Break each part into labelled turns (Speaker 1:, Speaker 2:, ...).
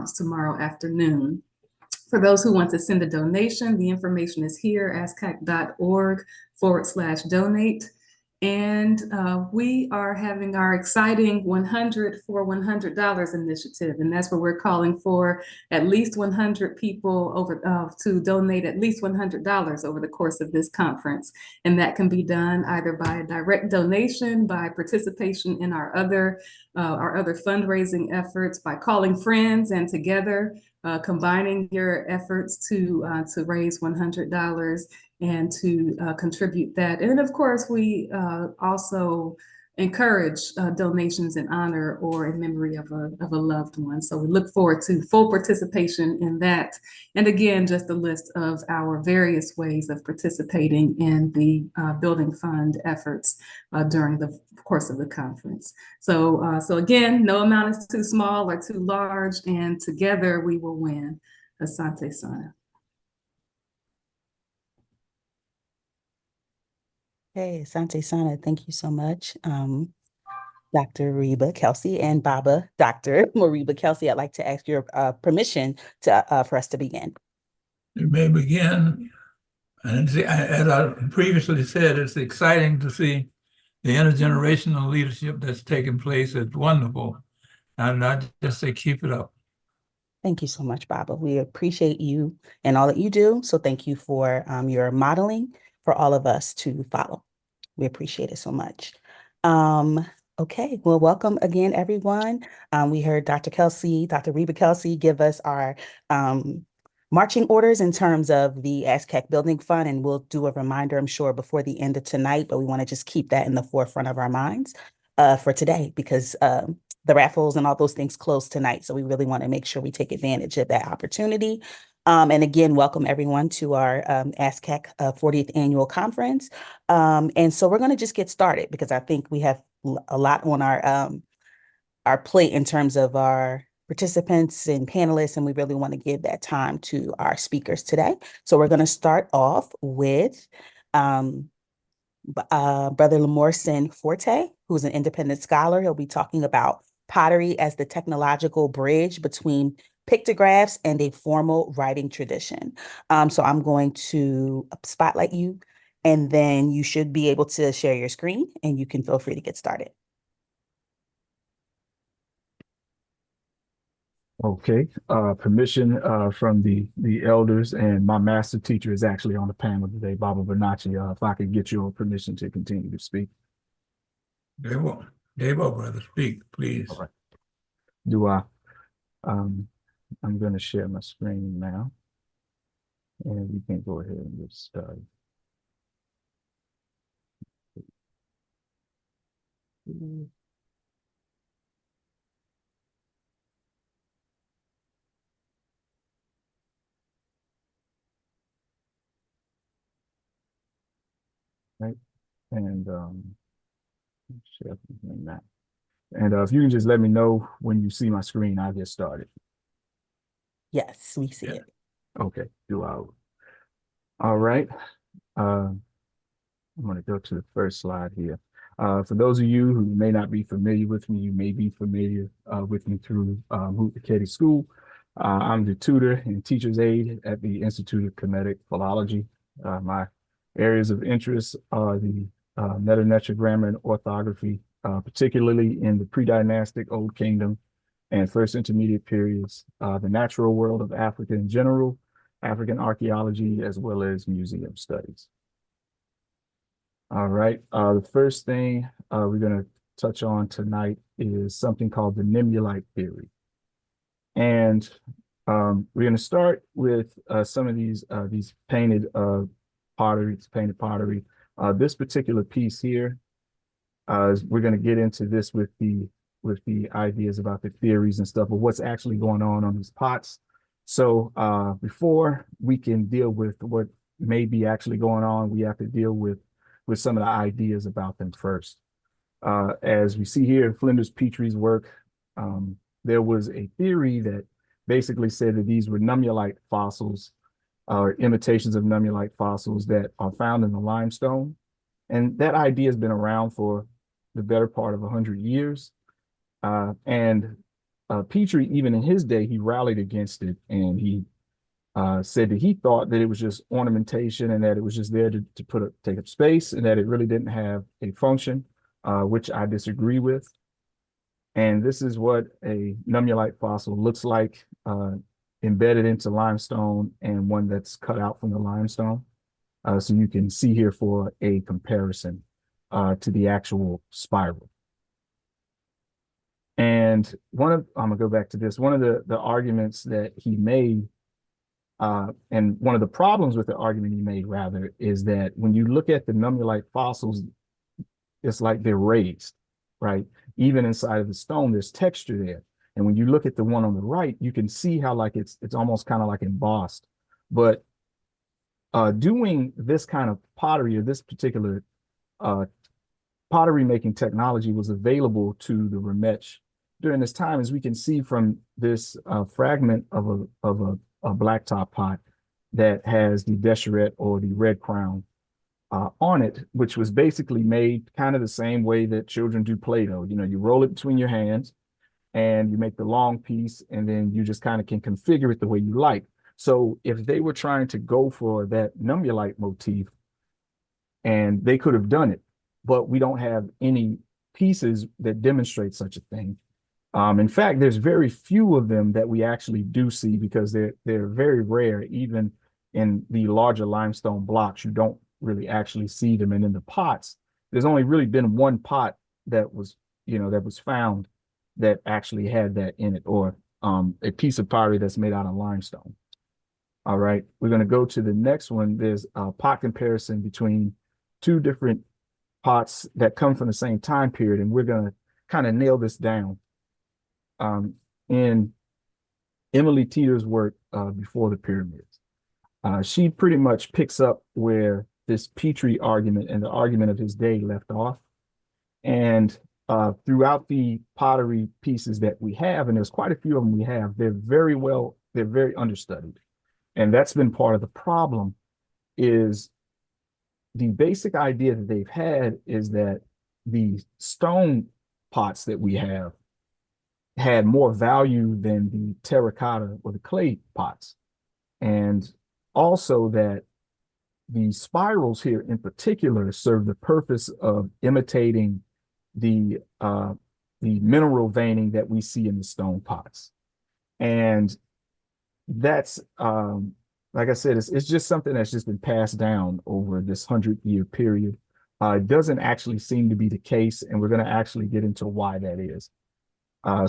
Speaker 1: accounts tomorrow afternoon. For those who want to send a donation, the information is here, ascac.org/donate. And we are having our exciting 100 for $100 initiative. And that's where we're calling for at least 100 people to donate at least $100 over the course of this conference. And that can be done either by a direct donation, by participation in our other fundraising efforts, by calling friends and together combining your efforts to raise $100 and to contribute that. And of course, we also encourage donations in honor or in memory of a loved one. So we look forward to full participation in that. And again, just a list of our various ways of participating in the Building Fund efforts during the course of the conference. So again, no amount is too small or too large, and together we will win. Asante Sana.
Speaker 2: Hey, Asante Sana, thank you so much. Dr. Reba Kelsey and Baba, Dr. Moriba Kelsey, I'd like to ask your permission for us to begin.
Speaker 3: You may begin. And as I previously said, it's exciting to see the intergenerational leadership that's taking place. It's wonderful. And I just say, keep it up.
Speaker 2: Thank you so much, Baba. We appreciate you and all that you do. So thank you for your modeling for all of us to follow. We appreciate it so much. Okay, well, welcome again, everyone. We heard Dr. Kelsey, Dr. Reba Kelsey give us our marching orders in terms of the ASCAC Building Fund, and we'll do a reminder, I'm sure, before the end of tonight, but we want to just keep that in the forefront of our minds for today, because the raffles and all those things close tonight. So we really want to make sure we take advantage of that opportunity. And again, welcome everyone to our ASCAC 40th Annual Conference. And so we're going to just get started, because I think we have a lot on our plate in terms of our participants and panelists, and we really want to give that time to our speakers today. So we're going to start off with Brother Lamorson Forte, who's an independent scholar. He'll be talking about pottery as the technological bridge between pictographs and a formal writing tradition. So I'm going to spotlight you, and then you should be able to share your screen, and you can feel free to get started.
Speaker 4: Okay, permission from the elders, and my master teacher is actually on the panel today, Baba Bernacchi. If I could get your permission to continue to speak.
Speaker 3: Debo, brother, speak, please.
Speaker 4: All right. Do I? I'm going to share my screen now, and we can go ahead and get started. Right, and share that. And if you can just let me know when you see my screen, I'll get started.
Speaker 2: Yes, we see it.
Speaker 4: Okay, all right. I'm going to go to the first slide here. For those of you who may not be familiar with me, you may be familiar with me through Hoop School. I'm the tutor and teacher's aide at the Institute of Kemetic Philology. My areas of interest are the meta-metric grammar and orthography, particularly in the pre-dynastic Old Kingdom and first intermediate periods, the natural world of Africa in general, African archaeology, as well as museum studies. All right, the first thing we're going to touch on tonight is something called the Nimulite theory. And we're going to start with some of these painted pottery. This particular piece here, we're going to get into this with the ideas about the theories and stuff of what's actually going on these pots. So before we can deal with what may be actually going on, we have to deal with some of the ideas about them first. As we see here in Flinders Petrie's work, there was a theory that basically said that these were nummulite fossils, or imitations of nummulite fossils that are found in the limestone. And that idea has been around for the better part of 100 years. And Petrie, even in his day, he rallied against it, and he said that he thought that it was just ornamentation and that it was just there to take up space, and that it really didn't have a function, which I disagree with. And this is what a nummulite fossil looks like, embedded into limestone, and one that's cut out from the limestone. So you can see here for a comparison to the actual spiral. And I'm gonna go back to this. One of the arguments that he made, and one of the problems with the argument he made, rather, is that when you look at the nummulite fossils, it's like they're raised, right? Even inside of the stone, there's texture there. And when you look at the one on the right, you can see how like it's almost kind of like embossed. But doing this kind of pottery, or this particular pottery making technology, was available to the Remech during this time, as we can see from this fragment of a blacktop pot that has the decheret, or the red crown, on it, which was basically made kind of the same way that children do Play-Doh. You know, you roll it between your hands and you make the long piece, and then you just kind of can configure it the way you like. So if they were trying to go for that nummulite motif, and they could have done it, but we don't have any pieces that demonstrate such a thing. In fact, there's very few of them that we actually do see, because they're very rare. Even in the larger limestone blocks, you don't really actually see them. And in the pots, there's only really been one pot that was found that actually had that in it, or a piece of pottery that's made out of limestone. All right, we're going to go to the next one. There's a pot comparison between two different pots that come from the same time period, and we're going to kind of nail this down. In Emily Teeter's work, Before the Pyramids, she pretty much picks up where this Petrie argument and the argument of his day left off. And throughout the pottery pieces that we have, and there's quite a few of them we have, they're very understudied. And that's been part of the problem. Is the basic idea that they've had is that the stone pots that we have had more value than the terracotta or the clay pots. And also that the spirals here in particular serve the purpose of imitating the mineral veining that we see in the stone pots. And that's, like I said, it's just something that's just been passed down over this 100-year period. It doesn't actually seem to be the case, and we're going to actually get into why that is.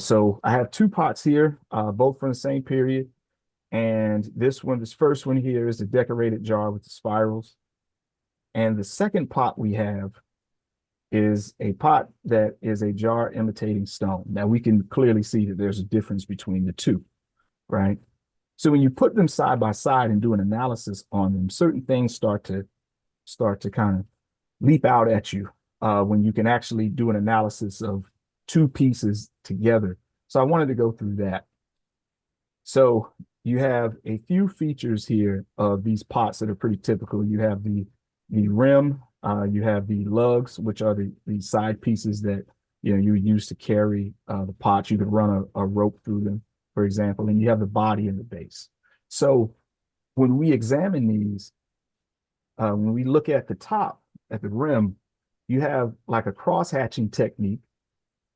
Speaker 4: So I have two pots here, both from the same period. And this first one here is the decorated jar with the spirals. And the second pot we have is a pot that is a jar imitating stone. Now we can clearly see that there's a difference between the two, right? So when you put them side by side and do an analysis on them, certain things start to kind of leap out at you when you can actually do an analysis of two pieces together. So I wanted to go through that. So you have a few features here of these pots that are pretty typical. You have the rim, you have the lugs, which are the side pieces that you would use to carry the pots. You could run a rope through them, for example, and you have the body and the base. So when we examine these, when we look at the top, at the rim, you have like a cross-hatching technique,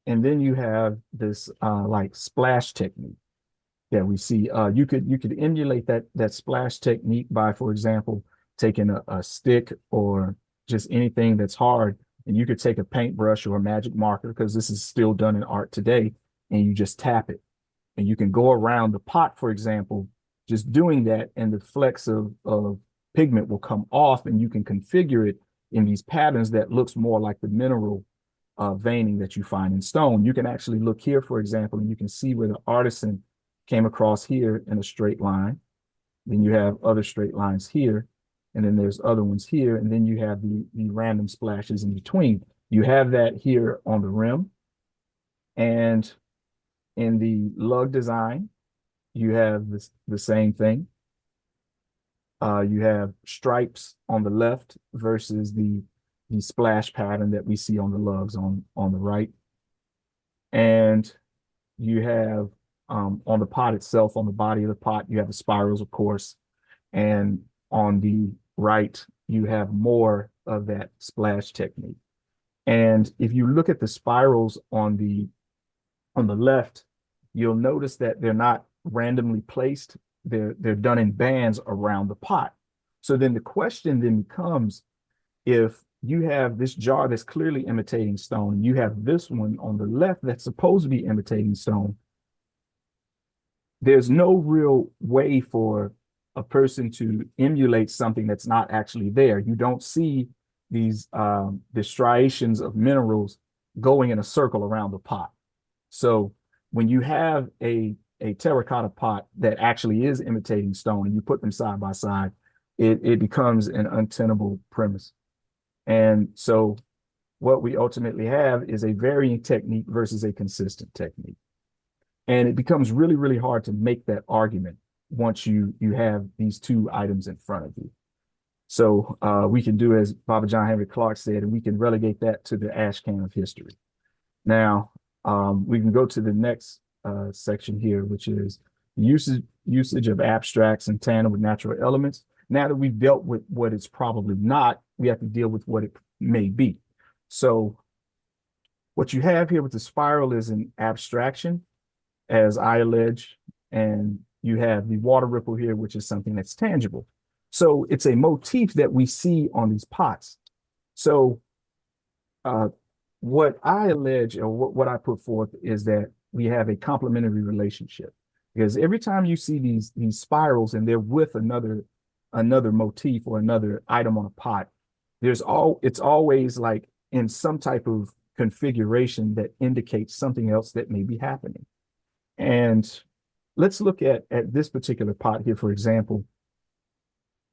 Speaker 4: and then you have this like splash technique that we see. You could emulate that splash technique by, for example, taking a stick or just anything that's hard, and you could take a paintbrush or a magic marker, because this is still done in art today, and you just tap it. And you can go around the pot, for example, just doing that, and the flecks of pigment will come off, and you can configure it in these patterns that looks more like the mineral veining that you find in stone. You can actually look here, for example, and you can see where the artisan came across here in a straight line. Then you have other straight lines here, and then there's other ones here, and then you have the random splashes in between. You have that here on the rim. And in the lug design, you have the same thing. You have stripes on the left versus the splash pattern that we see on the lugs on the right. And you have on the pot itself, on the body of the pot, you have the spirals, of course, and on the right, you have more of that splash technique. And if you look at the spirals on the left, you'll notice that they're not randomly placed. They're done in bands around the pot. So then the question then becomes, if you have this jar that's clearly imitating stone, you have this one on the left that's supposed to be imitating stone, there's no real way for a person to emulate something that's not actually there. You don't see these the striations of minerals going in a circle around the pot. So when you have a terracotta pot that actually is imitating stone and you put them side by side, it becomes an untenable premise. And so what we ultimately have is a varying technique versus a consistent technique. And it becomes really, really hard to make that argument once you have these two items in front of you. So we can do as Baba John Henry Clark said, and we can relegate that to the ash can of history. Now, we can go to the next section here, which is usage of abstracts in tandem with natural elements. Now that we've dealt with what it's probably not, we have to deal with what it may be. So what you have here with the spiral is an abstraction, as I allege, and you have the water ripple here, which is something that's tangible. So it's a motif that we see on these pots. So what I allege, or what I put forth, is that we have a complementary relationship, because every time you see these spirals and they're with another motif or another item on a pot, it's always like in some type of configuration that indicates something else that may be happening. And let's look at this particular pot here, for example,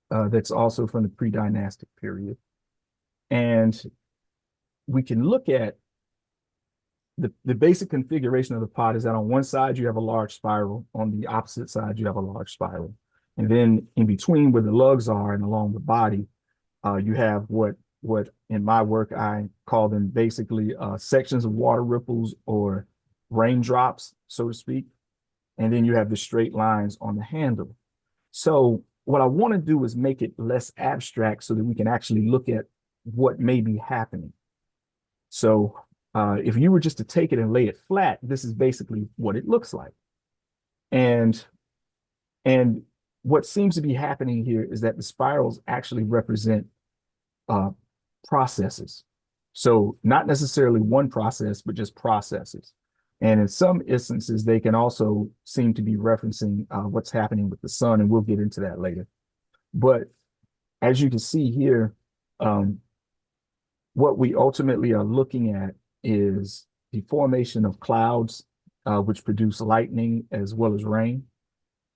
Speaker 4: that's also from the pre-dynastic period. And we can look at the basic configuration of the pot is that on one side, you have a large spiral. On the opposite side, you have a large spiral. And then in between where the lugs are and along the body, you have what in my work, I call them basically sections of water ripples or raindrops, so to speak. And then you have the straight lines on the handle. So what I want to do is make it less abstract so that we can actually look at what may be happening. So if you were just to take it and lay it flat, this is basically what it looks like. And what seems to be happening here is that the spirals actually represent processes. So not necessarily one process, but just processes. And in some instances, they can also seem to be referencing what's happening with the sun, and we'll get into that later. But as you can see here, what we ultimately are looking at is the formation of clouds, which produce lightning as well as rain,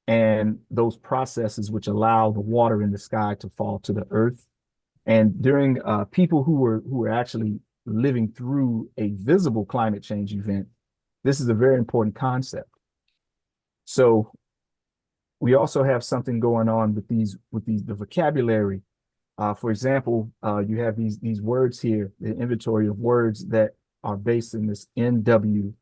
Speaker 4: and those processes which allow the water in the sky to fall to the earth. And during people who were actually living through a visible climate change event, this is a very important concept. So we also have something going on with the vocabulary. For example, you have these words here, the inventory of words that are based in this NW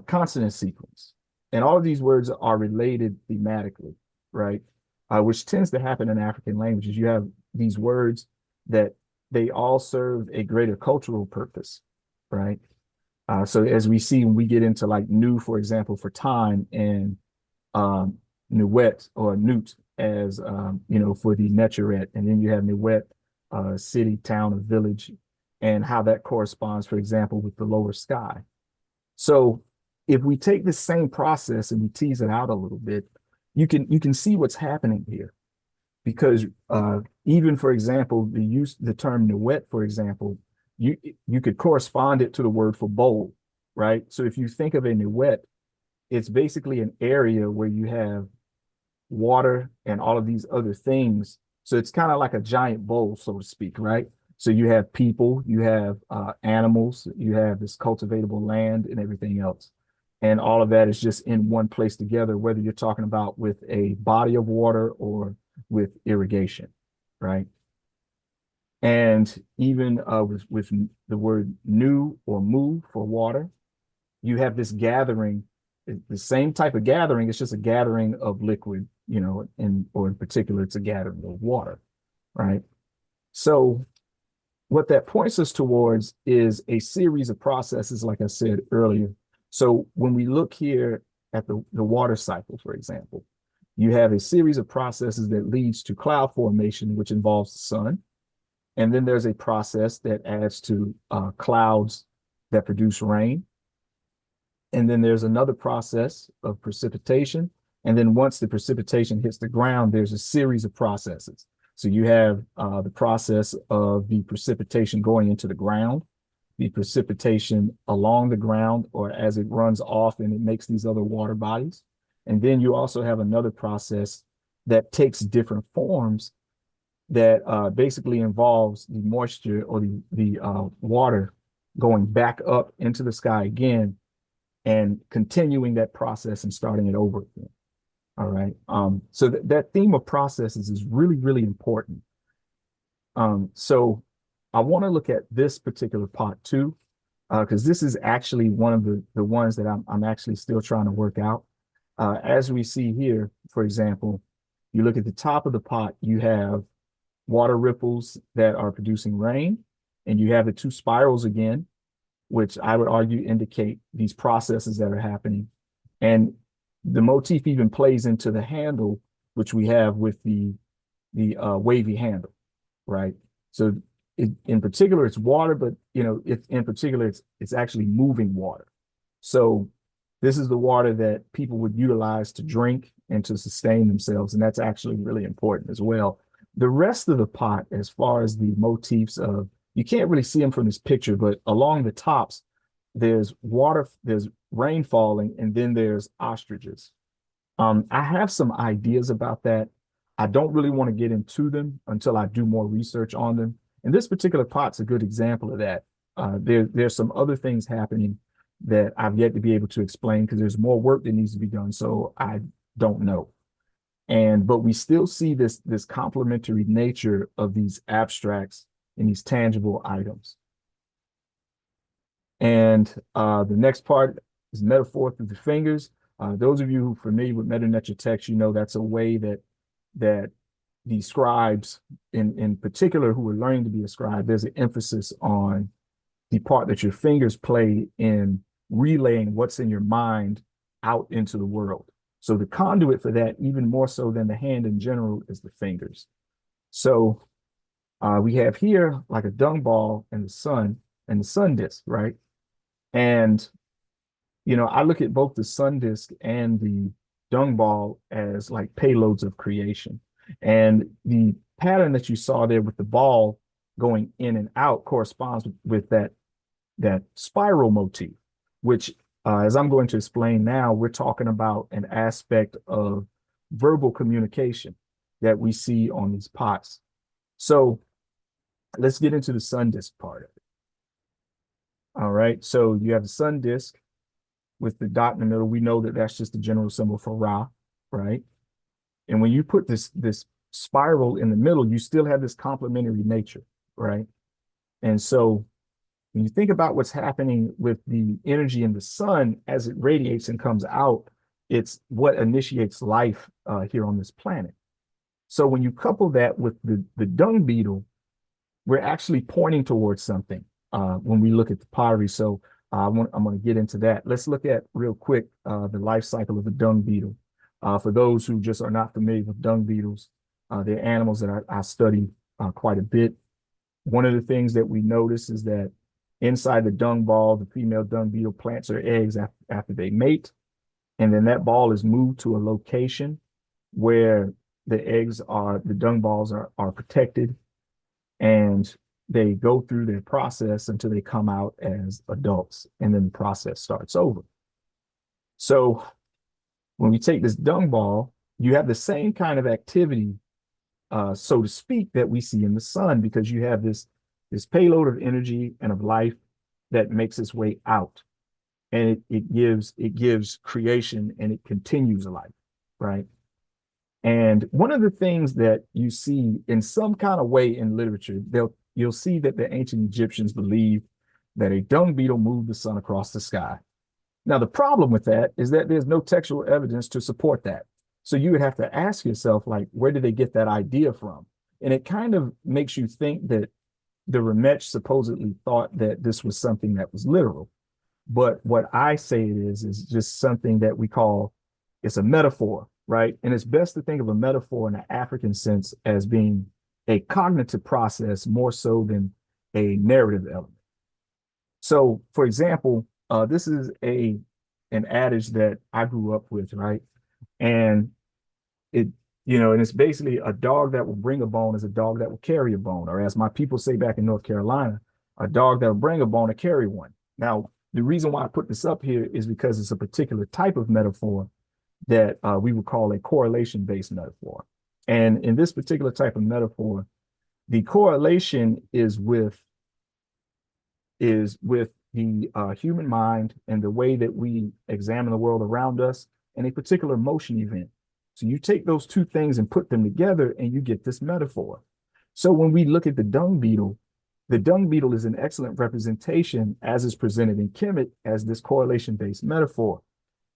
Speaker 4: consonant sequence. And all of these words are related thematically, right? Which tends to happen in African languages. You have these words that they all serve a greater cultural purpose, right? So as we see when we get into like nu, for example, for time, and nuet or newt as for the neteret, and then you have nuet, city, town, or village, and how that corresponds, for example, with the lower sky. So if we take this same process and we tease it out a little bit, you can see what's happening here, because even, for example, the term nuet, for example, you could correspond it to the word for bowl, right? So if you think of a nuet, it's basically an area where you have water and all of these other things. So it's kind of like a giant bowl, so to speak, right? So you have people, you have animals, you have this cultivatable land and everything else. And all of that is just in one place together, whether you're talking about with a body of water or with irrigation, right? And even with the word nu or mu for water, you have this gathering the same type of gathering. It's just a gathering of liquid, you know, or in particular, it's a gathering of water, right? So what that points us towards is a series of processes, like I said earlier. So when we look here at the water cycle, for example, you have a series of processes that leads to cloud formation, which involves the sun. And then there's a process that adds to clouds that produce rain. And then there's another process of precipitation. And then once the precipitation hits the ground, there's a series of processes. So you have the process of the precipitation going into the ground, the precipitation along the ground, or as it runs off and it makes these other water bodies. And then you also have another process that takes different forms that basically involves the moisture or the water going back up into the sky again and continuing that process and starting it over again. All right. So that theme of processes is really, really important. So I want to look at this particular pot too, because this is actually one of the ones that I'm actually still trying to work out. As we see here, for example, you look at the top of the pot, you have water ripples that are producing rain, and you have the two spirals again, which I would argue indicate these processes that are happening. And the motif even plays into the handle, which we have with the wavy handle, right? So in particular, it's water, but you know, in particular, it's actually moving water. So this is the water that people would utilize to drink and to sustain themselves, and that's actually really important as well. The rest of the pot, as far as the motifs of, you can't really see them from this picture, but along the tops, there's water, there's rain falling, and then there's ostriches. I have some ideas about that. I don't really want to get into them until I do more research on them. And this particular pot's a good example of that. There's some other things happening that I've yet to be able to explain because there's more work that needs to be done. So I don't know. But we still see this complementary nature of these abstracts and these tangible items. And the next part is metaphor through the fingers. Those of you who are familiar with meta-nature text, you know that's a way that the scribes, in particular, who are learning to be a scribe, there's an emphasis on the part that your fingers play in relaying what's in your mind out into the world. So the conduit for that, even more so than the hand in general, is the fingers. So we have here like a dung ball and the sun disk, right? And, you know, I look at both the sun disk and the dung ball as like payloads of creation. And the pattern that you saw there with the ball going in and out corresponds with that spiral motif, which as I'm going to explain now, we're talking about an aspect of verbal communication that we see on these pots. So let's get into the sun disk part of it. All right, so you have the sun disk with the dot in the middle. We know that that's just the general symbol for Ra, right? And when you put this spiral in the middle, you still have this complementary nature, right? And so when you think about what's happening with the energy in the sun as it radiates and comes out, it's what initiates life here on this planet. So when you couple that with the dung beetle, we're actually pointing towards something when we look at the pottery. So I'm going to get into that. Let's look at real quick the life cycle of the dung beetle. For those who just are not familiar with dung beetles, they're animals that I study quite a bit. One of the things that we notice is that inside the dung ball, the female dung beetle plants her eggs after they mate. And then that ball is moved to a location where the dung balls are protected, and they go through their process until they come out as adults, and then the process starts over. So when we take this dung ball, you have the same kind of activity, so to speak, that we see in the sun, because you have this payload of energy and of life that makes its way out, and it gives creation, and it continues life, right? And one of the things that you see in some kind of way in literature, you'll see that the ancient Egyptians believed that a dung beetle moved the sun across the sky. Now, the problem with that is that there's no textual evidence to support that. So you would have to ask yourself, like, where did they get that idea from? And it kind of makes you think that the Ramesh supposedly thought that this was something that was literal. But what I say it is just something that we call, it's a metaphor, right? And it's best to think of a metaphor in an African sense as being a cognitive process more so than a narrative element. So, for example, this is an adage that I grew up with, right? And it, and it's basically a dog that will bring a bone is a dog that will carry a bone, or as my people say back in North Carolina, a dog that will bring a bone to carry one. Now, the reason why I put this up here is because it's a particular type of metaphor that we would call a correlation-based metaphor. And in this particular type of metaphor, the correlation is with the human mind and the way that we examine the world around us and a particular motion event. So you take those two things and put them together and you get this metaphor. So when we look at the dung beetle is an excellent representation as is presented in Kemet as this correlation-based metaphor,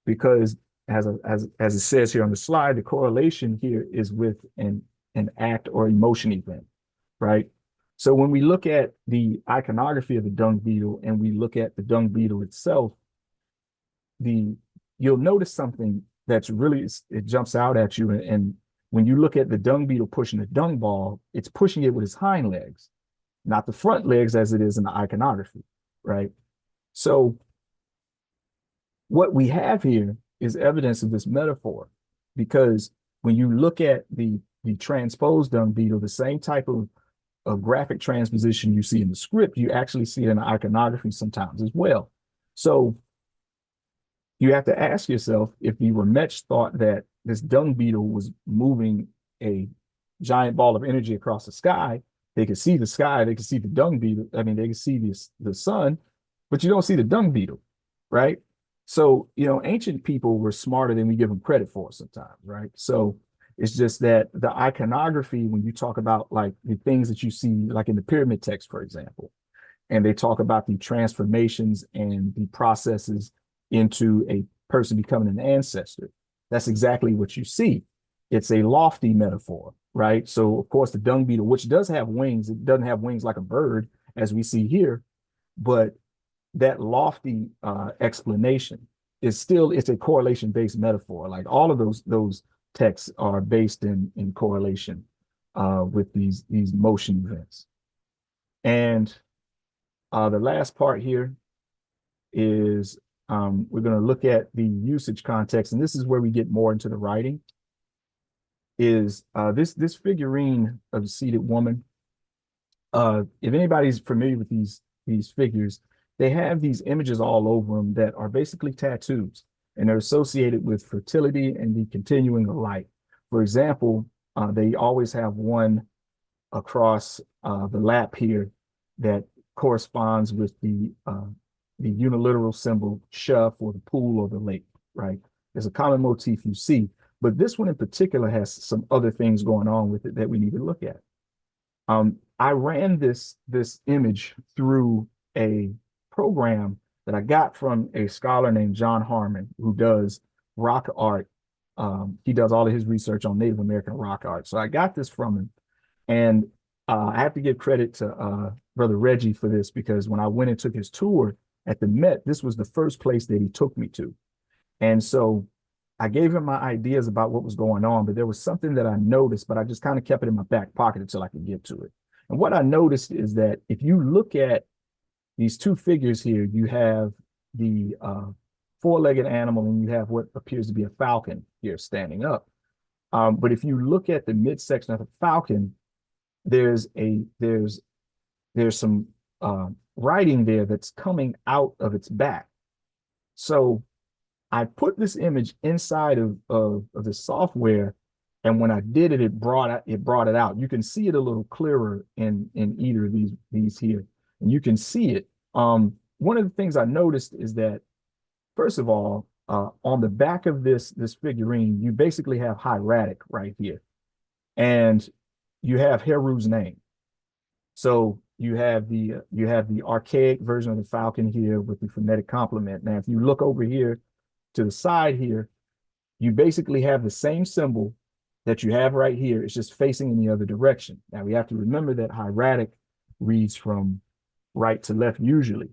Speaker 4: because as it says here on the slide, the correlation here is with an act or emotion event, right? So when we look at the iconography of the dung beetle and we look at the dung beetle itself, you'll notice something that's really, it jumps out at you. And when you look at the dung beetle pushing the dung ball, it's pushing it with its hind legs, not the front legs as it is in the iconography, right? So what we have here is evidence of this metaphor, because when you look at the transposed dung beetle, the same type of graphic transposition you see in the script, you actually see it in the iconography sometimes as well. So you have to ask yourself, if the Ramesh thought that this dung beetle was moving a giant ball of energy across the sky, they could see the sky, they could see the dung beetle, I mean, they could see the sun, but you don't see the dung beetle, right? So, ancient people were smarter than we give them credit for sometimes, right? So it's just that the iconography, when you talk about like the things that you see, like in the pyramid text, for example, and they talk about the transformations and the processes into a person becoming an ancestor, that's exactly what you see. It's a lofty metaphor, right? So of course the dung beetle, which does have wings, it doesn't have wings like a bird as we see here, but that lofty explanation is still, it's a correlation-based metaphor. Like all of those texts are based in correlation with these motion events. And the last part here is we're going to look at the usage context, and this is where we get more into the writing. Is this figurine of the seated woman? If anybody's familiar with these figures, they have these images all over them that are basically tattoos, and they're associated with fertility and the continuing of life. For example, they always have one across the lap here that corresponds with the unilateral symbol shuf, or the pool, or the lake, right? There's a common motif you see, but this one in particular has some other things going on with it that we need to look at. I ran this image through a program that I got from a scholar named John Harmon, who does rock art. He does all of his research on Native American rock art. So I got this from him, and I have to give credit to Brother Reggie for this, because when I went and took his tour at the Met, this was the first place that he took me to. And so I gave him my ideas about what was going on, but there was something that I noticed, but I just kind of kept it in my back pocket until I could get to it. And what I noticed is that if you look at these two figures here, you have the four-legged animal and you have what appears to be a falcon here standing up. But if you look at the midsection of the falcon, there's some writing there that's coming out of its back. So I put this image inside of the software, and when I did it, it brought it out. You can see it a little clearer in either of these here, and you can see it. One of the things I noticed is that, first of all, on the back of this figurine, you basically have hieratic right here, and you have Heru's name. So you have the archaic version of the falcon here with the phonetic complement. Now, if you look over here to the side here, you basically have the same symbol that you have right here. It's just facing in the other direction. Now, we have to remember that hieratic reads from right to left usually.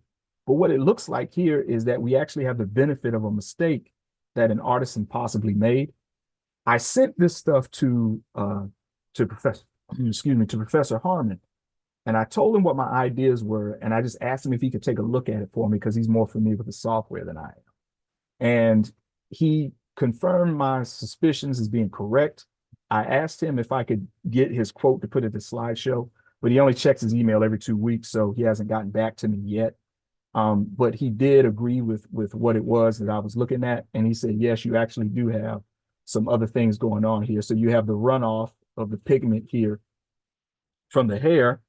Speaker 4: But what it looks like here is that we actually have the benefit of a mistake that an artisan possibly made. I sent this stuff to Professor Harmon, and I told him what my ideas were, and I just asked him if he could take a look at it for me because he's more familiar with the software than I am. And he confirmed my suspicions as being correct. I asked him if I could get his quote to put it in the slideshow, but he only checks his email every 2 weeks, so he hasn't gotten back to me yet. But he did agree with what it was that I was looking at, and he said, yes, you actually do have some other things going on here. So you have the runoff of the pigment here from the hair,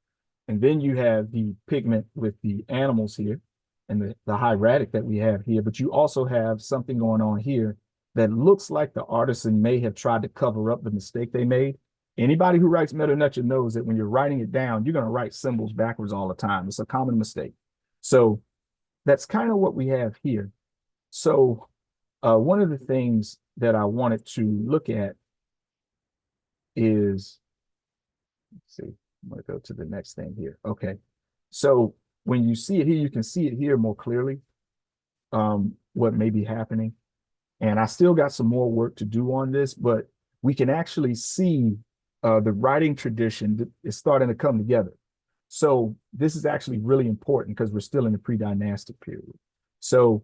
Speaker 4: and then you have the pigment with the animals here and the hieratic that we have here, but you also have something going on here that looks like the artisan may have tried to cover up the mistake they made. Anybody who writes Meta Nutshell knows that when you're writing it down, you're going to write symbols backwards all the time. It's a common mistake. So that's kind of what we have here. So one of the things that I wanted to look at is, let's see, I'm going to go to the next thing here. Okay. So when you see it here, you can see it here more clearly, what may be happening. And I still got some more work to do on this, but we can actually see the writing tradition that is starting to come together. So this is actually really important because we're still in the pre-dynastic period. So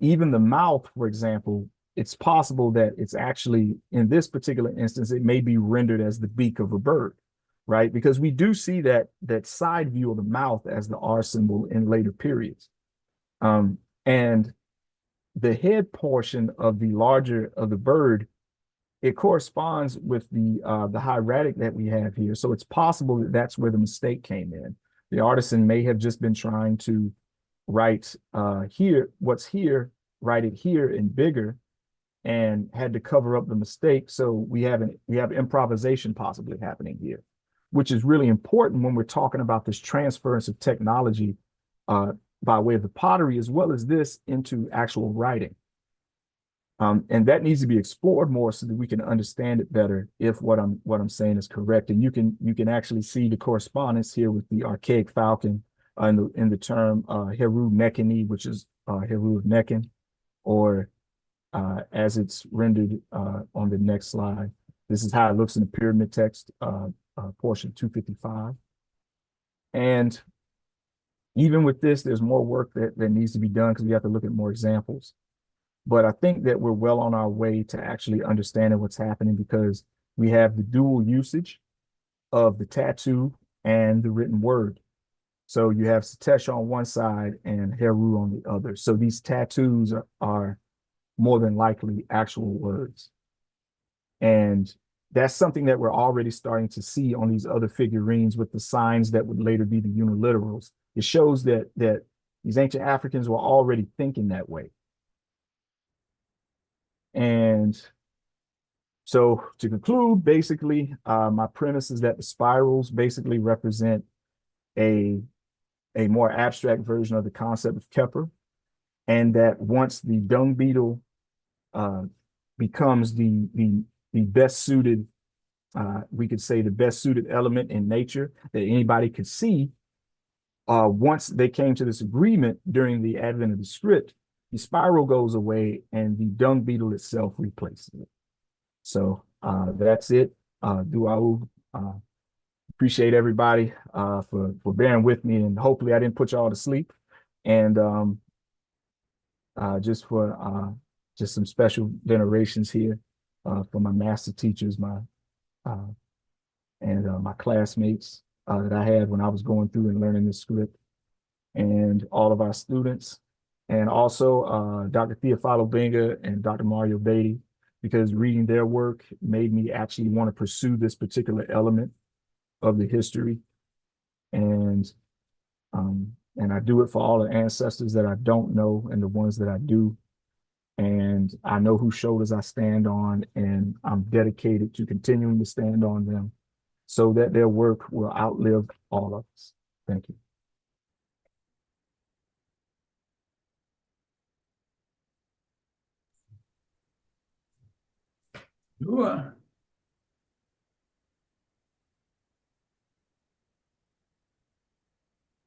Speaker 4: even the mouth, for example, it's possible that it's actually, in this particular instance, it may be rendered as the beak of a bird, right? Because we do see that side view of the mouth as the R symbol in later periods. And the head portion of the bird, it corresponds with the hieratic that we have here. So it's possible that that's where the mistake came in. The artisan may have just been trying to write here, what's here, write it here in bigger, and had to cover up the mistake. So we have improvisation possibly happening here, which is really important when we're talking about this transference of technology by way of the pottery, as well as this into actual writing. And that needs to be explored more so that we can understand it better if what I'm saying is correct. And you can actually see the correspondence here with the archaic falcon in the term Heru Nekini, which is Heru of Nekin, or as it's rendered on the next slide. This is how it looks in the pyramid text, portion 255. And even with this, there's more work that needs to be done because we have to look at more examples. But I think that we're well on our way to actually understanding what's happening because we have the dual usage of the tattoo and the written word. So you have Satesh on one side and Heru on the other. So these tattoos are more than likely actual words. And that's something that we're already starting to see on these other figurines with the signs that would later be the uniliterals. It shows that these ancient Africans were already thinking that way. And so to conclude, basically, my premise is that the spirals basically represent a more abstract version of the concept of Kepler, and that once the dung beetle becomes the best suited, we could say the best suited element in nature that anybody could see, once they came to this agreement during the advent of the script, the spiral goes away and the dung beetle itself replaces it. So that's it. Duau. Appreciate everybody for bearing with me, and hopefully I didn't put y'all to sleep. And just some special venerations here for my master teachers, my classmates that I had when I was going through and learning this script, and all of our students. And also Dr. Theophilo Benga and Dr. Mario Beatty, because reading their work made me actually want to pursue this particular element of the history. And I do it for all the ancestors that I don't know and the ones that I do. And I know whose shoulders I stand on, and I'm dedicated to continuing to stand on them so that their work will outlive all of us. Thank you.
Speaker 3: Sure.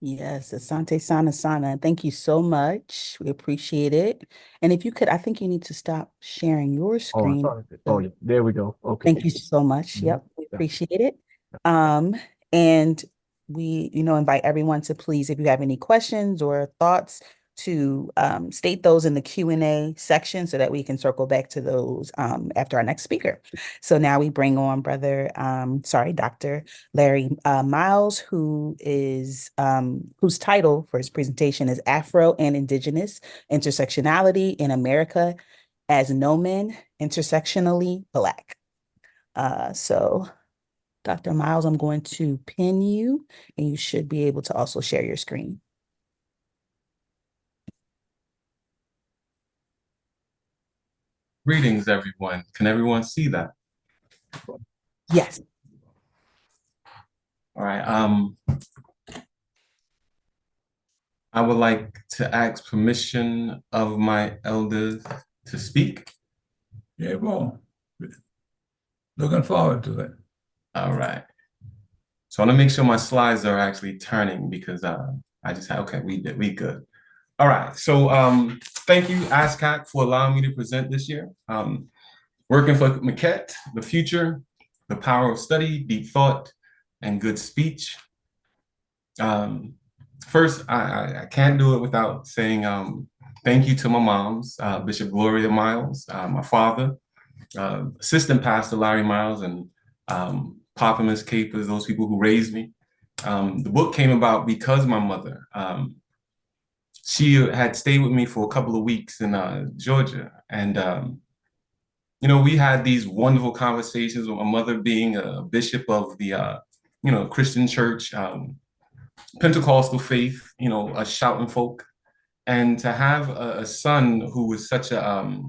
Speaker 2: Yes, Asante Sana Sana. Thank you so much. We appreciate it. And if you could, I think you need to stop sharing your
Speaker 4: Oh, I
Speaker 2: screen.
Speaker 4: thought oh, yeah, there we go. Okay.
Speaker 2: Thank you so much.
Speaker 4: Mhm.
Speaker 2: Yep, we
Speaker 4: Yeah.
Speaker 2: appreciate it. And we, invite everyone to please, if you have any questions or thoughts, to state those in the Q&A section so that we can circle back to those after our next speaker. So now we bring on Dr. Larry Miles, who is whose title for his presentation is Afro and Indigenous Intersectionality in America as Nomen Intersectionally Black. So Dr. Miles, I'm going to pin you and you should be able to also share your screen.
Speaker 5: Greetings, everyone. Can everyone see that?
Speaker 2: Yes.
Speaker 5: All right. I would like to ask permission of my elders to speak.
Speaker 3: Yeah, well, looking forward to it.
Speaker 5: All right. So I want to make sure my slides are actually turning because I just had, okay, we good. All right. So thank you, ASCAC, for allowing me to present this year. Working for Maquette, the future, the power of study, deep thought, and good speech. First, I can't do it without saying thank you to my moms, Bishop Gloria Miles, my father, Assistant Pastor Larry Miles, and Papa Miss Capers, those people who raised me. The book came about because my mother, she had stayed with me for a couple of weeks in Georgia. And, we had these wonderful conversations with my mother being a bishop of the, Christian church, Pentecostal faith, a shouting folk. And to have a son who was such a